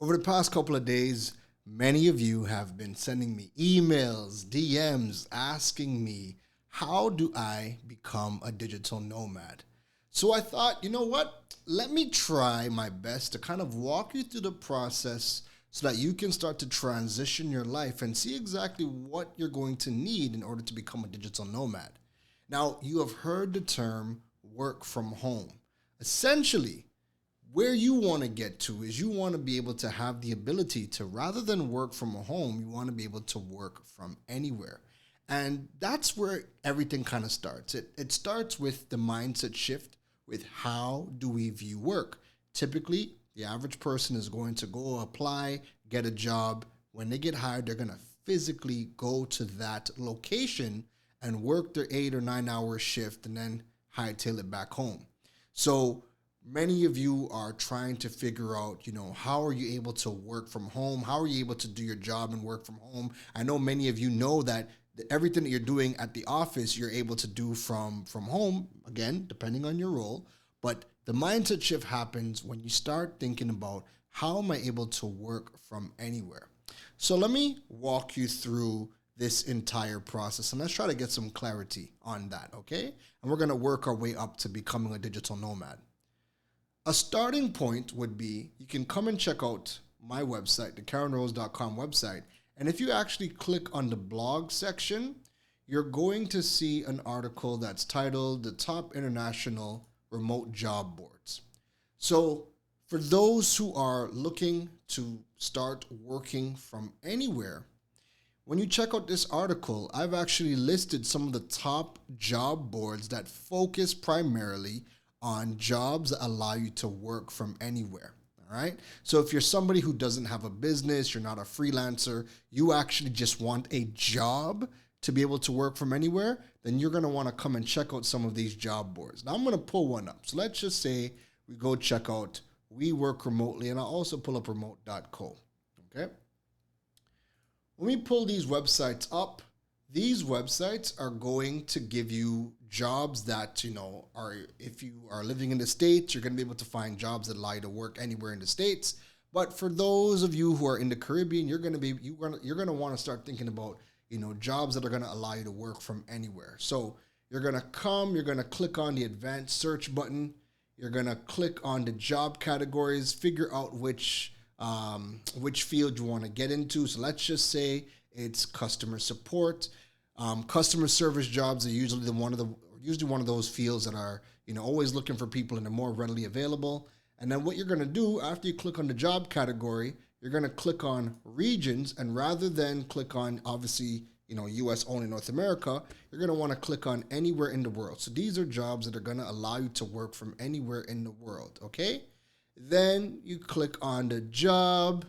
Over the past couple of days, many of you have been sending me emails, DMs, asking me, how do I become a digital nomad? So I thought, you know what? Let me try my best to kind of walk you through the process so that you can start to transition your life and see exactly what you're going to need in order to become a digital nomad. Now, you have heard the term work from home. Essentially, where you want to get to is you want to be able to have the ability to, rather than work from home, you want to be able to work from anywhere. And that's where everything kind of starts. It starts with the mindset shift with how do we view work. Typically, the average person is going to go apply, get a job. When they get hired, they're going to physically go to that location and work their 8 or 9 hour shift and then hightail it back home. So many of you are trying to figure out, how are you able to work from home? How are you able to do your job and work from home? I know many of you know that everything that you're doing at the office, you're able to do from home, again, depending on your role. But the mindset shift happens when you start thinking about how am I able to work from anywhere? So let me walk you through this entire process and let's try to get some clarity on that, okay? And we're going to work our way up to becoming a digital nomad. A starting point would be you can come and check out my website, the KeronRose.com website. And if you actually click on the blog section, you're going to see an article that's titled The Top International Remote Job Boards. So for those who are looking to start working from anywhere, when you check out this article, I've actually listed some of the top job boards that focus primarily on jobs that allow you to work from anywhere. All right. So if you're somebody who doesn't have a business, you're not a freelancer, you actually just want a job to be able to work from anywhere, then you're going to want to come and check out some of these job boards. Now I'm going to pull one up. So let's just say we go check out We Work Remotely, and I'll also pull up remote.co. Okay. When we pull these websites up, these websites are going to give you jobs that, are, if you are living in the States, you're going to be able to find jobs that allow you to work anywhere in the States. But for those of you who are in the Caribbean, you're going to want to start thinking about, jobs that are going to allow you to work from anywhere. So you're going to click on the advanced search button. You're going to click on the job categories, figure out which field you want to get into. So let's just say it's customer support. Customer service jobs are usually one of those fields that are always looking for people and are more readily available. And then what you're going to do after you click on the job category, you're going to click on regions, and rather than click on obviously U.S. only, North America, you're going to want to click on anywhere in the world. So these are jobs that are going to allow you to work from anywhere in the world. Okay, then you click on the job.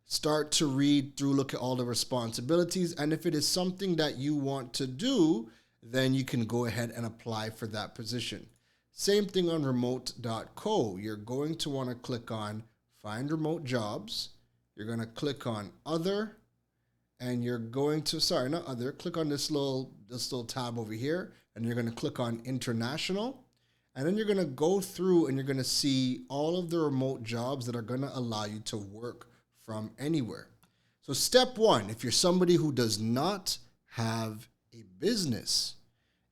Start to read through, look at all the responsibilities. And if it is something that you want to do, then you can go ahead and apply for that position. Same thing on remote.co. You're going to want to click on Find Remote Jobs. You're going to click on Other. And you're going to, click on this little tab over here. And you're going to click on International. And then you're going to go through and you're going to see all of the remote jobs that are going to allow you to work from anywhere. So step one, if you're somebody who does not have a business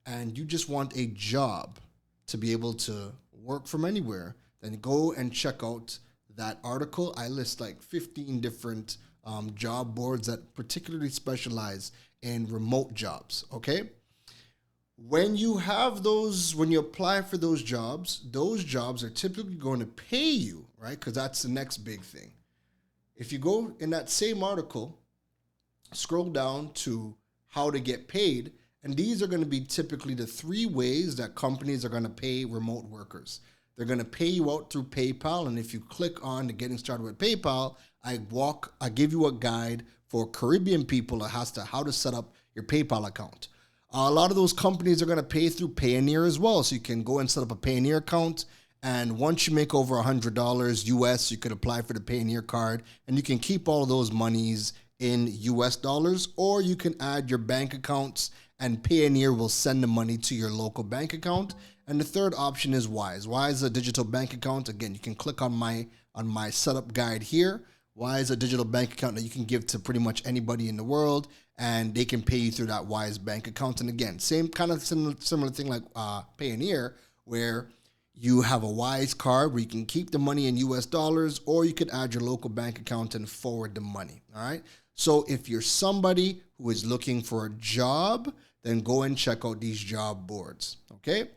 and you just want a job to be able to work from anywhere, then go and check out that article. I list like 15 different job boards that particularly specialize in remote jobs, okay? When you apply for those jobs are typically going to pay you, right? Because that's the next big thing. If you go in that same article, scroll down to how to get paid, and these are going to be typically the 3 ways that companies are going to pay remote workers. They're going to pay you out through PayPal, and if you click on the Getting Started with PayPal, I give you a guide for Caribbean people as to how to set up your PayPal account. A lot of those companies are going to pay through Payoneer as well, so you can go and set up a Payoneer account. And once you make over $100 US, you could apply for the Payoneer card, and you can keep all of those monies in US dollars, or you can add your bank accounts and Payoneer will send the money to your local bank account. And the third option is Wise. Wise is a digital bank account. Again, you can click on my setup guide here. Wise, a digital bank account that you can give to pretty much anybody in the world, and they can pay you through that Wise bank account. And again, same kind of similar thing like Payoneer, where you have a Wise card where you can keep the money in US dollars, or you could add your local bank account and forward the money. All right. So if you're somebody who is looking for a job, then go and check out these job boards. Okay.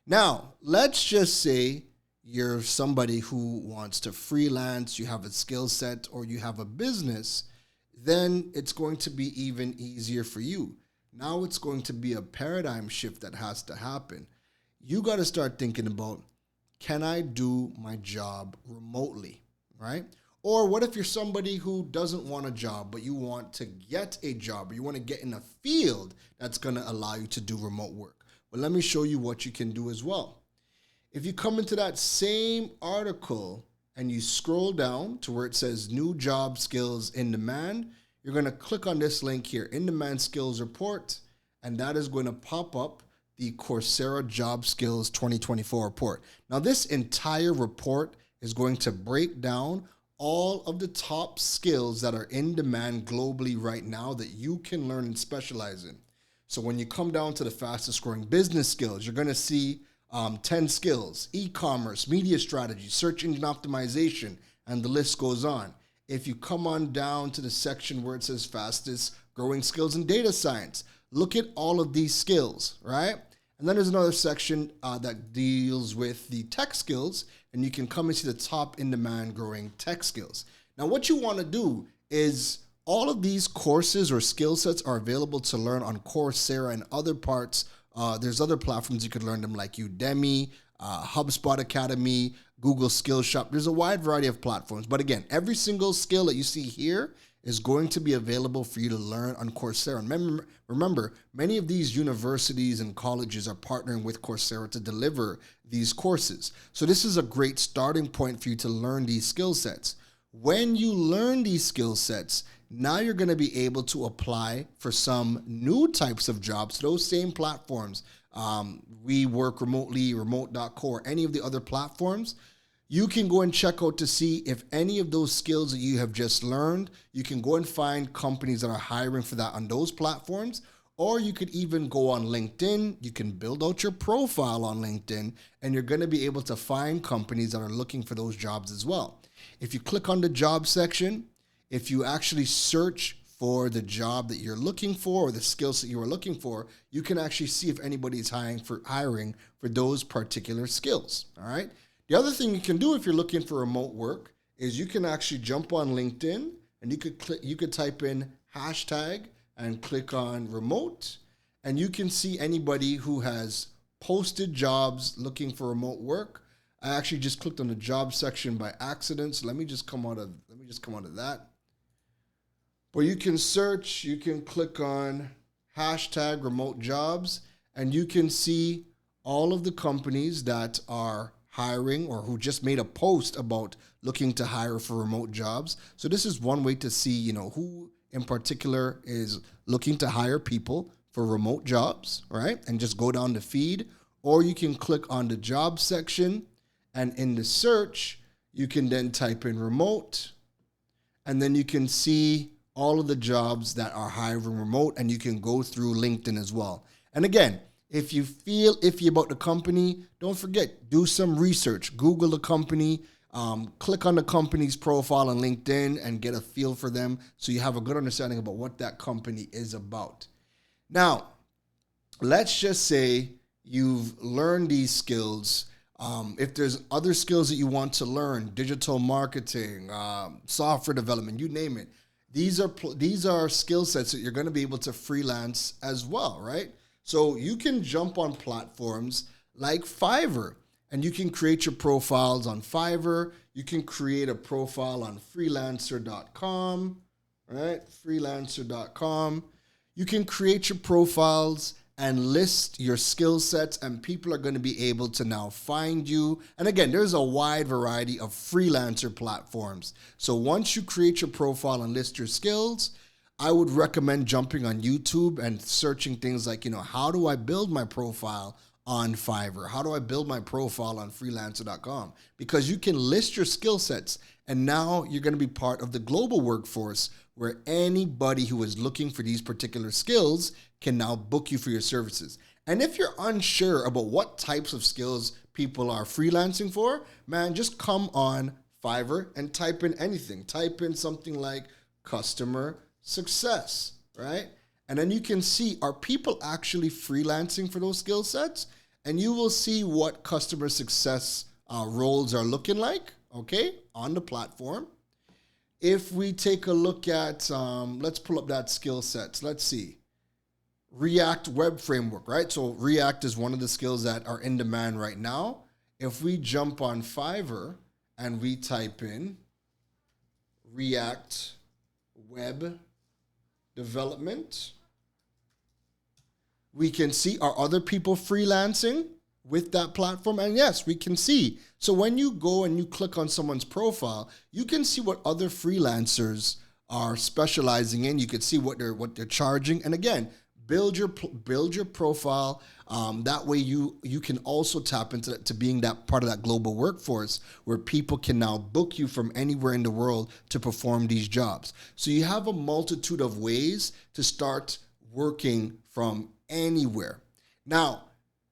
Now, let's just say you're somebody who wants to freelance, you have a skill set, or you have a business, then it's going to be even easier for you. Now it's going to be a paradigm shift that has to happen. You got to start thinking about, can I do my job remotely, right? Or what if you're somebody who doesn't want a job, but you want to get a job, or you want to get in a field that's going to allow you to do remote work? Well, let me show you what you can do as well. If you come into that same article and you scroll down to where it says new job skills in demand, you're going to click on this link here, in demand skills report, and that is going to pop up the Coursera Job Skills 2024 report. Now, this entire report is going to break down all of the top skills that are in demand globally right now that you can learn and specialize in. So when you come down to the fastest growing business skills, you're going to see 10 skills, e-commerce, media strategy, search engine optimization, and the list goes on. If you come on down to the section where it says fastest growing skills in data science, look at all of these skills, right? And then there's another section that deals with the tech skills, and you can come and see the top in-demand growing tech skills. Now, what you want to do is all of these courses or skill sets are available to learn on Coursera and other parts. There's other platforms you could learn them, like Udemy, HubSpot Academy, Google Skills Shop. There's a wide variety of platforms. But again, every single skill that you see here is going to be available for you to learn on Coursera. And remember, many of these universities and colleges are partnering with Coursera to deliver these courses. So this is a great starting point for you to learn these skill sets. When you learn these skill sets, now you're going to be able to apply for some new types of jobs, those same platforms. We Work Remotely, remote.co, or any of the other platforms. You can go and check out to see if any of those skills that you have just learned, you can go and find companies that are hiring for that on those platforms. Or you could even go on LinkedIn. You can build out your profile on LinkedIn, and you're going to be able to find companies that are looking for those jobs as well. If you click on the job section, if you actually search for the job that you're looking for or the skills that you are looking for, you can actually see if anybody's hiring for those particular skills. All right. The other thing you can do if you're looking for remote work is you can actually jump on LinkedIn, and you could type in hashtag and click on remote, and you can see anybody who has posted jobs looking for remote work. I actually just clicked on the job section by accident, so let me just come out of that. But you can search, you can click on hashtag remote jobs, and you can see all of the companies that are hiring or who just made a post about looking to hire for remote jobs. So this is one way to see, who in particular is looking to hire people for remote jobs, right? And just go down the feed, or you can click on the job section, and in the search, you can then type in remote, and then you can see all of the jobs that are hiring remote, and you can go through LinkedIn as well. And again, if you feel iffy about the company, don't forget, do some research. Google the company, click on the company's profile on LinkedIn and get a feel for them so you have a good understanding about what that company is about. Now, let's just say you've learned these skills. If there's other skills that you want to learn, digital marketing, software development, you name it. These are skill sets that you're going to be able to freelance as well, right? So you can jump on platforms like Fiverr, and you can create your profiles on Fiverr. You can create a profile on freelancer.com, right? Freelancer.com. You can create your profiles and list your skill sets, and people are going to be able to now find you. And again, there's a wide variety of freelancer platforms. So once you create your profile and list your skills, I would recommend jumping on YouTube and searching things like, how do I build my profile on Fiverr? How do I build my profile on freelancer.com? Because you can list your skill sets, And now you're going to be part of the global workforce where anybody who is looking for these particular skills can now book you for your services. And if you're unsure about what types of skills people are freelancing for, man, just come on Fiverr and type in anything. Type in something like customer success, right? And then you can see, are people actually freelancing for those skill sets? And you will see what customer success roles are looking like, okay, on the platform. If we take a look at, let's pull up that skill sets. Let's see. React web framework, right? So React is one of the skills that are in demand right now. If we jump on Fiverr and we type in React web development, we can see, are other people freelancing with that platform? And yes, we can see. So when you go and you click on someone's profile, you can see what other freelancers are specializing in. You can see what they're charging. And again, build your profile. That way you can also tap into to being that part of that global workforce where people can now book you from anywhere in the world to perform these jobs. So you have a multitude of ways to start working from anywhere. Now,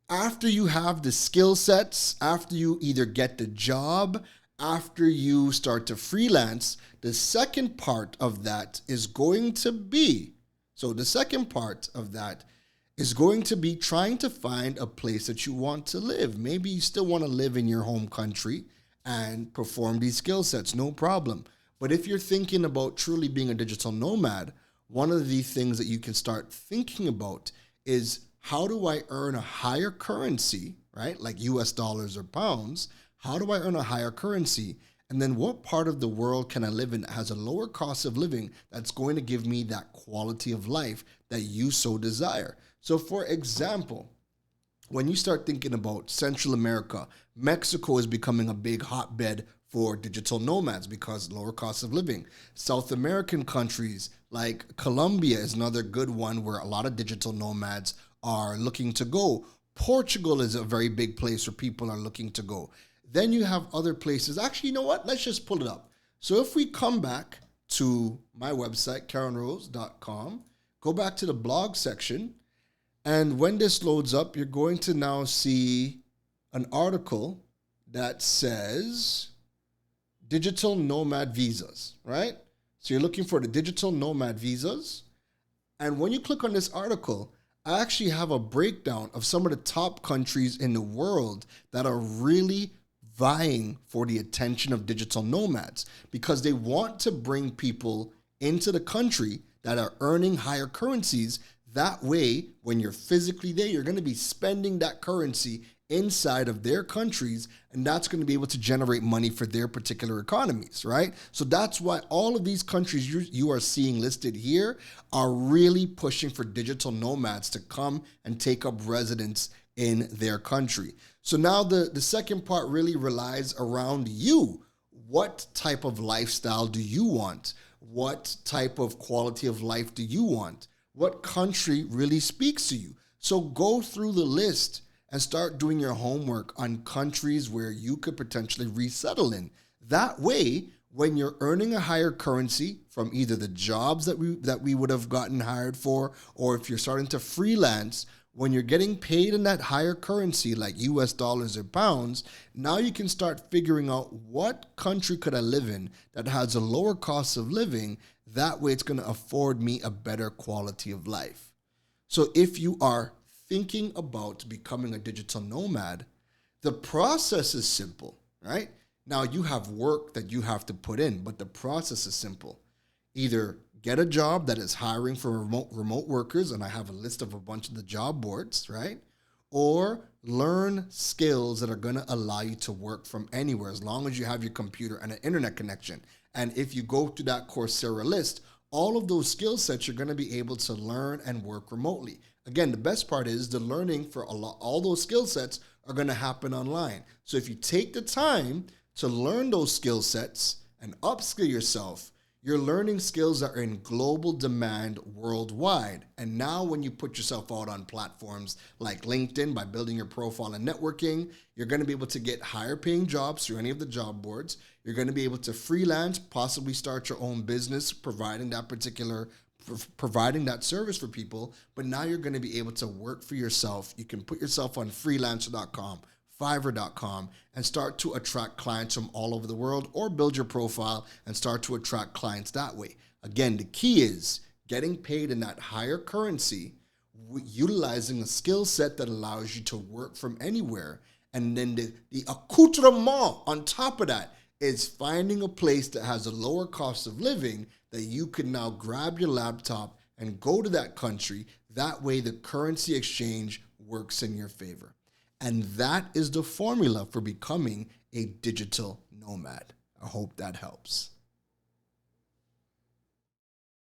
after you have the skill sets, after you either get the job, after you start to freelance, the second part of that is going to be trying to find a place that you want to live. Maybe you still want to live in your home country and perform these skill sets, no problem. But if you're thinking about truly being a digital nomad, one of the things that you can start thinking about is, how do I earn a higher currency, right? Like US dollars or pounds. How do I earn a higher currency? And then what part of the world can I live in that has a lower cost of living that's going to give me that quality of life that you so desire? So for example, when you start thinking about Central America, Mexico is becoming a big hotbed for digital nomads because lower cost of living. South American countries like Colombia is another good one where a lot of digital nomads are looking to go. Portugal is a very big place where people are looking to go. Then you have other places. Actually, you know what? Let's just pull it up. So if we come back to my website, keronrose.com, go back to the blog section, and when this loads up, you're going to now see an article that says digital nomad visas, right? So you're looking for the digital nomad visas. And when you click on this article, I actually have a breakdown of some of the top countries in the world that are really vying for the attention of digital nomads because they want to bring people into the country that are earning higher currencies. That way, when you're physically there, you're going to be spending that currency inside of their countries, and that's going to be able to generate money for their particular economies, right? So that's why all of these countries you are seeing listed here are really pushing for digital nomads to come and take up residence in their country. So now the second part really relies around you. What type of lifestyle do you want? What type of quality of life do you want? What country really speaks to you? So go through the list and start doing your homework on countries where you could potentially resettle in. That way, when you're earning a higher currency from either the jobs that we would have gotten hired for, or if you're starting to freelance, when you're getting paid in that higher currency, like US dollars or pounds, now you can start figuring out what country could I live in that has a lower cost of living. That way it's going to afford me a better quality of life. So if you are thinking about becoming a digital nomad, the process is simple, right? Now you have work that you have to put in, but the process is simple. Either get a job that is hiring for remote workers, and I have a list of a bunch of the job boards, right? Or learn skills that are going to allow you to work from anywhere as long as you have your computer and an internet connection. And if you go to that Coursera list, all of those skill sets you're going to be able to learn and work remotely. Again, the best part is the learning for all those skill sets are going to happen online. So if you take the time to learn those skill sets and upskill yourself, You're learning skills that are in global demand worldwide. And now when you put yourself out on platforms like LinkedIn by building your profile and networking, you're going to be able to get higher paying jobs through any of the job boards. You're going to be able to freelance, possibly start your own business, providing that service for people. But now you're going to be able to work for yourself. You can put yourself on freelancer.com, Fiverr.com, and start to attract clients from all over the world, or build your profile and start to attract clients that way. Again, the key is getting paid in that higher currency, utilizing a skill set that allows you to work from anywhere. And then the accoutrement on top of that is finding a place that has a lower cost of living that you can now grab your laptop and go to that country. That way the currency exchange works in your favor. And that is the formula for becoming a digital nomad. I hope that helps.